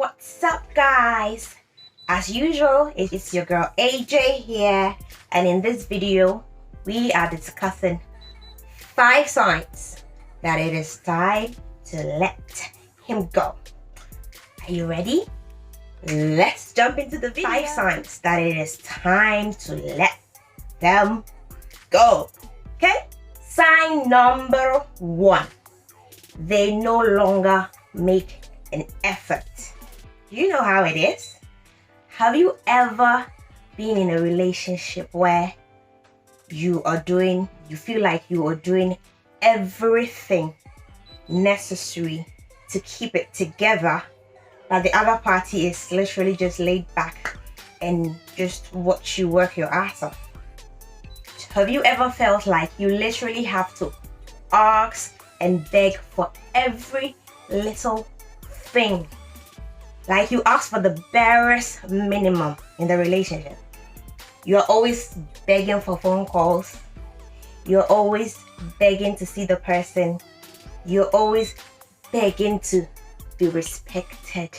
What's up, guys? As usual, it's your girl AJ here, and in this video we are discussing 5 signs that it is time to let him go. Are you ready? Let's jump into the video. 5 signs that it is time to let them go. Okay? Sign number 1. They no longer make an effort. You know how it is. Have you ever been in a relationship where you feel like you are doing everything necessary to keep it together, but the other party is literally just laid back and just watch you work your ass off? Have you ever felt like you literally have to ask and beg for every little thing? Like you ask for the barest minimum in the relationship. You're always begging for phone calls. You're always begging to see the person. You're always begging to be respected.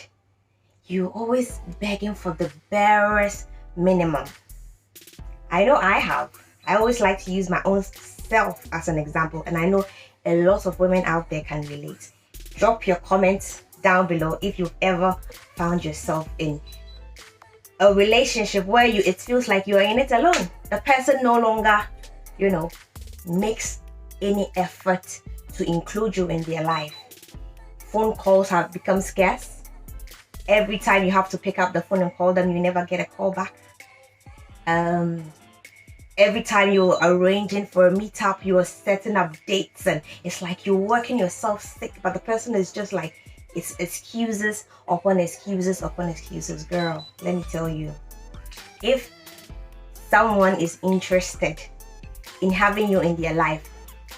You're always begging for the barest minimum. I know I have. I always like to use my own self as an example, and I know a lot of women out there can relate. Drop your comments down below if you've ever found yourself in a relationship where it feels like you're in it alone. The person no longer, makes any effort to include you in their life. Phone calls have become scarce. Every time you have to pick up the phone and call them, you never get a call back. Every time you're arranging for a meetup, you're setting up dates, and it's like you're working yourself sick, but the person is just like, it's excuses upon excuses upon excuses. Girl, let me tell you, if someone is interested in having you in their life,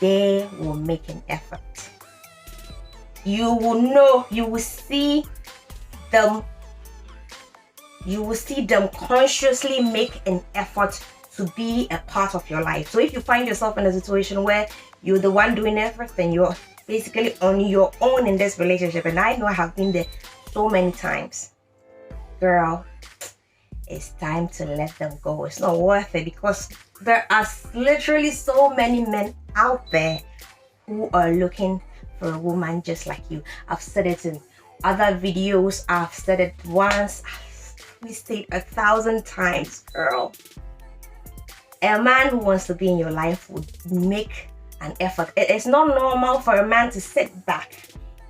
they will make an effort. You will know, you will see them consciously make an effort to be a part of your life. So if you find yourself in a situation where you're the one doing everything, you're basically on your own in this relationship, and I know I have been there so many times, girl, it's time to let them go. It's not worth it, because there are literally so many men out there who are looking for a woman just like you. I've said it in other videos, I've said it once, we say it 1,000 times, girl. A man who wants to be in your life would make an effort. It is not normal for a man to sit back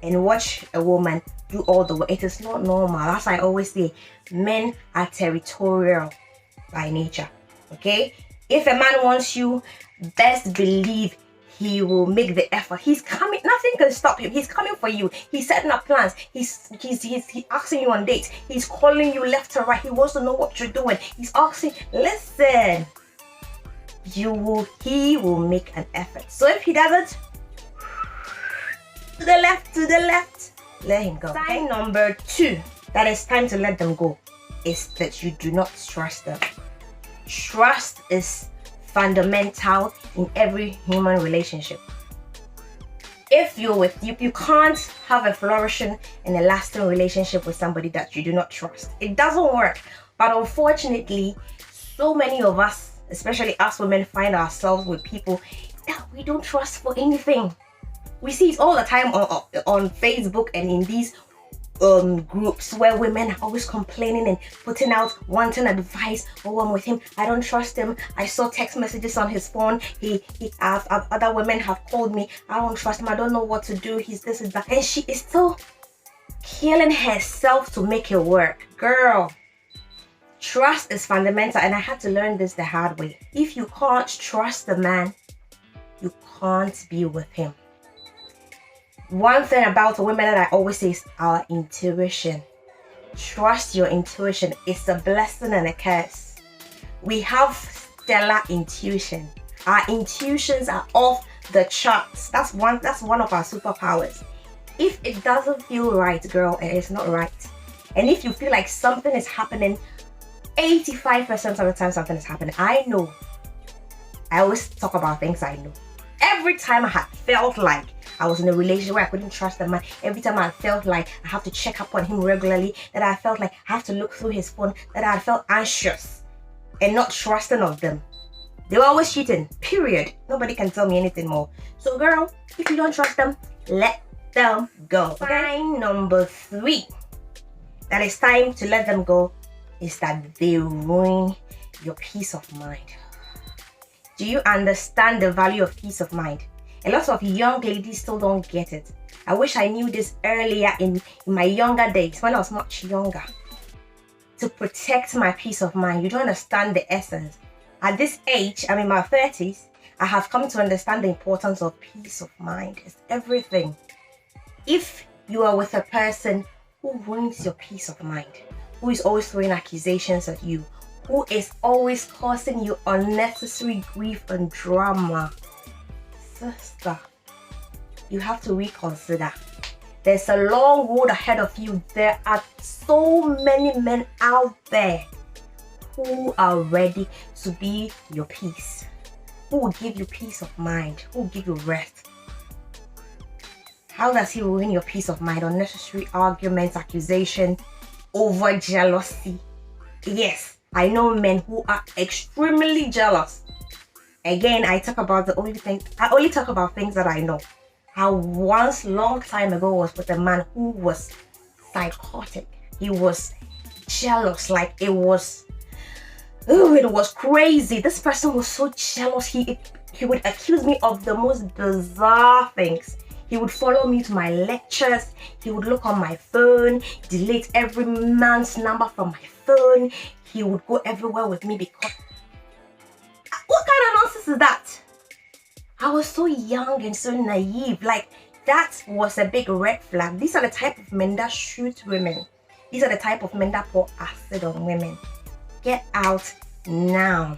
and watch a woman do all the work. It is not normal. As I always say, men are territorial by nature. Okay? If a man wants you, best believe he will make the effort. He's coming. Nothing can stop him. He's coming for you. He's setting up plans. He's asking you on dates. He's calling you left and right. He wants to know what you're doing. He's asking. Listen. He will make an effort. So if he doesn't, to the left, let him go. Sign number 2 that it's time to let them go is that you do not trust them. Trust is fundamental in every human relationship. If you can't have a flourishing and a lasting relationship with somebody that you do not trust. It doesn't work. But unfortunately, so many of us, especially us women, find ourselves with people that we don't trust for anything. We see it all the time on Facebook and in these groups where women are always complaining and putting out wanting advice. Oh, I'm with him, I don't trust him, I saw text messages on his phone, other women have called me, I don't trust him, I don't know what to do, he's this and that, and she is still killing herself to make it work. Girl, trust is fundamental, and I had to learn this the hard way. If you can't trust the man, you can't be with him. One thing about women that I always say is our intuition. Trust your intuition. It's a blessing and a curse. We have stellar intuition. Our intuitions are off the charts. That's one of our superpowers. If it doesn't feel right, girl, it is not right. And if you feel like something is happening, 85% of the time something is happening. I know. I always talk about things I know. Every time I had felt like I was in a relationship where I couldn't trust the man. Every time I felt like I have to check up on him regularly, that I felt like I have to look through his phone, that I felt anxious and not trusting of them. They were always cheating, period. Nobody can tell me anything more. So girl, if you don't trust them, let them go. Sign number 3 that it's time to let them go is that they ruin your peace of mind. Do you understand the value of peace of mind? A lot of young ladies still don't get it. I wish I knew this earlier in my younger days, when I was much younger. To protect my peace of mind, you don't understand the essence. At this age, I'm in my 30s, I have come to understand the importance of peace of mind. It's everything. If you are with a person who ruins your peace of mind, who is always throwing accusations at you, who is always causing you unnecessary grief and drama, sister, you have to reconsider. There's a long road ahead of you. There are so many men out there who are ready to be your peace, who will give you peace of mind, who will give you rest. How does he ruin your peace of mind? Unnecessary arguments, accusation, over jealousy. Yes, I know men who are extremely jealous. Again, I only talk about things that I know. I once, long time ago, was with a man who was psychotic. He was jealous, like it was crazy. This person was so jealous. He would accuse me of the most bizarre things. He would follow me to my lectures. He would look on my phone, delete every man's number from my phone. He would go everywhere with me because... What kind of nonsense is that? I was so young and so naive. Like, that was a big red flag. These are the type of men that shoot women. These are the type of men that pour acid on women. Get out now.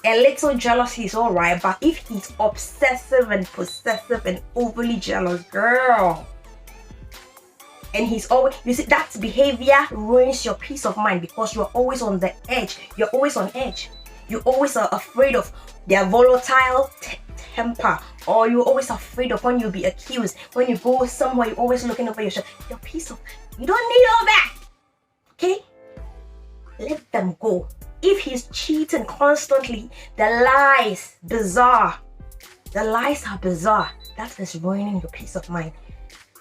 A little jealousy is alright, but if he's obsessive and possessive and overly jealous, girl, and he's always, you see, that behavior ruins your peace of mind because you're always on the edge. You're always on edge. You always are afraid of their volatile temper, or you're always afraid of when you'll be accused. When you go somewhere, you're always looking over your shoulder. Your peace of, you don't need all that. Okay? Let them go. If he's cheating constantly, the lies, bizarre. The lies are bizarre. That is ruining your peace of mind.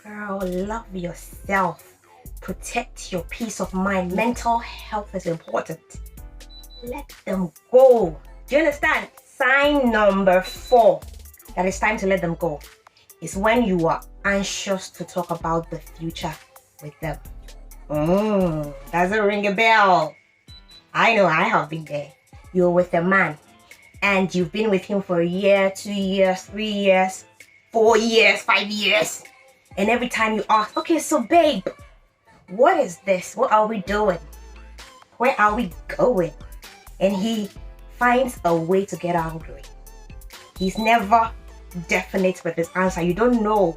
Girl, love yourself. Protect your peace of mind. Mental health is important. Let them go. Do you understand? Sign number 4 that it's time to let them go is when you are anxious to talk about the future with them. Doesn't ring a bell. I know, I have been there. You're with a man and you've been with him for a year, 2 years, 3 years, 4 years, 5 years. And every time you ask, okay, so babe, what is this? What are we doing? Where are we going? And he finds a way to get angry. He's never definite with his answer. You don't know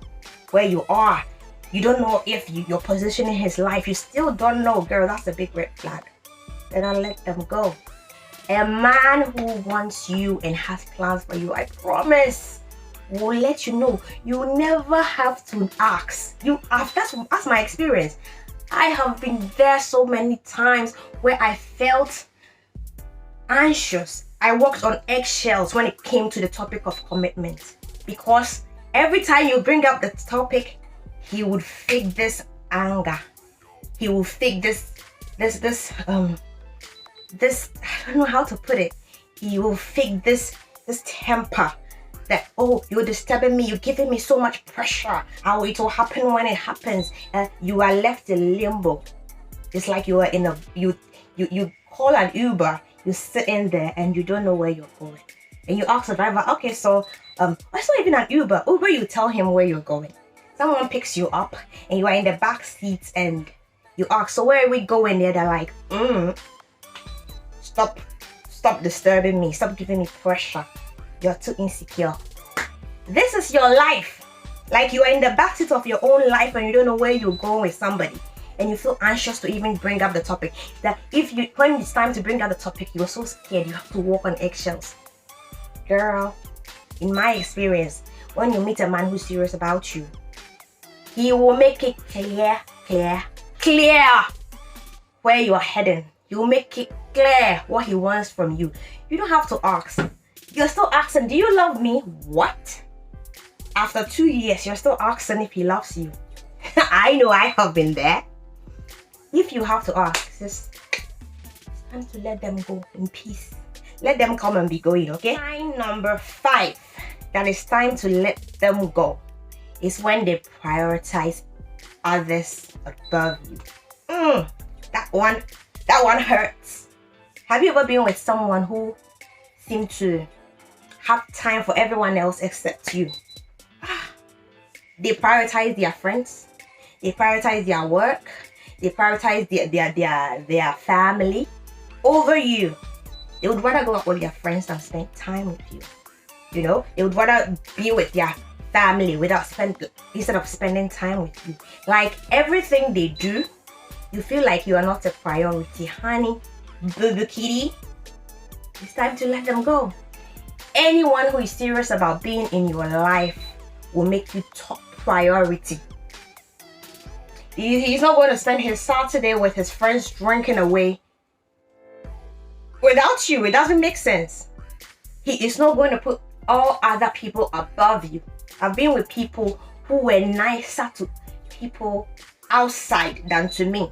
where you are. You don't know if your position in his life. You still don't know, girl. That's a big red flag. Then I'll let them go. A man who wants you and has plans for you, I promise, will let you know. You never have to ask. That's my experience. I have been there so many times where I felt anxious. I walked on eggshells when it came to the topic of commitment, because every time you bring up the topic, he would fake this anger. He will fake this I don't know how to put it. He will fake this temper that, oh, you're disturbing me, you're giving me so much pressure. How it will happen when it happens. You are left in limbo. It's like you are in a you call an Uber, you sit in there and you don't know where you're going. And you ask the driver, okay, so it's not even an Uber. Uber, you tell him where you're going. Someone picks you up and you are in the back seat and you ask, so where are we going? They're like, stop disturbing me, stop giving me pressure, you're too insecure. This is your life. Like, you are in the backseat of your own life and you don't know where you're going with somebody, and you feel anxious to even bring up the topic. That when it's time to bring up the topic, you're so scared, you have to walk on eggshells. Girl, in my experience, when you meet a man who's serious about you, he will make it clear where you are heading. He will make it clear what he wants from you. You don't have to ask. You're still asking, do you love me? What? After 2 years, you're still asking if he loves you. I know I have been there. If you have to ask, it's time to let them go in peace. Let them come and be going, okay? Sign number 5, that it's time to let them go, is when they prioritize others above you. That one hurts. Have you ever been with someone who seemed to have time for everyone else except you? They prioritize their friends, they prioritize their work, they prioritize their family over you. They would rather go out with their friends than spend time with you. You know, they would rather be with their family instead of spending time with you. Like, everything they do, you feel like you are not a priority. Honey, boo kitty, it's time to let them go. Anyone who is serious about being in your life will make you top priority. He's not going to spend his Saturday with his friends drinking away without you. It doesn't make sense. He is not going to put all other people above you. I've been with people who were nicer to people outside than to me.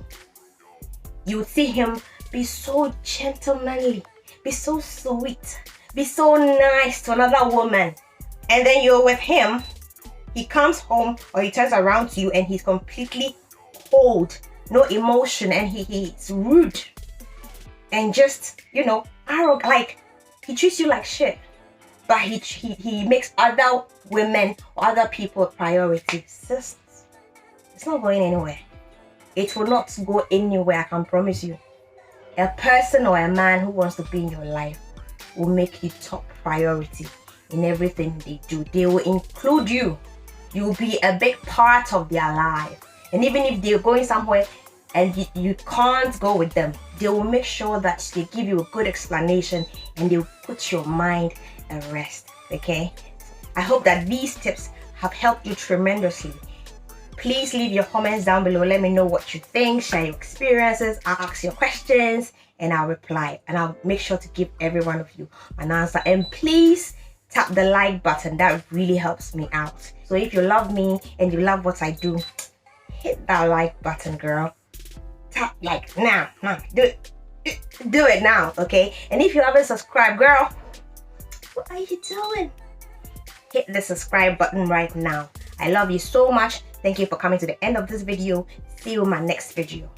You would see him be so gentlemanly, be so sweet, be so nice to another woman, and then you're with him, he comes home or he turns around to you and he's completely cold, no emotion, and he's rude and just, you know, arrogant. Like, he treats you like shit, but he makes other women or other people a priority. It's not going anywhere. It will not go anywhere, I can promise you. A person or a man who wants to be in your life will make you top priority in everything they do. They will include you. You will be a big part of their life. And even if they're going somewhere and you can't go with them, they will make sure that they give you a good explanation and they'll put your mind at rest. Okay? I hope that these tips have helped you tremendously. Please leave your comments down below. Let me know what you think. Share your experiences. I'll ask your questions and I'll reply. And I'll make sure to give every one of you an answer. And please tap the like button. That really helps me out. So if you love me and you love what I do, hit that like button, girl. Tap like now. Do it. Do it now, okay? And if you haven't subscribed, girl, what are you doing? Hit the subscribe button right now. I love you so much. Thank you for coming to the end of this video. See you in my next video.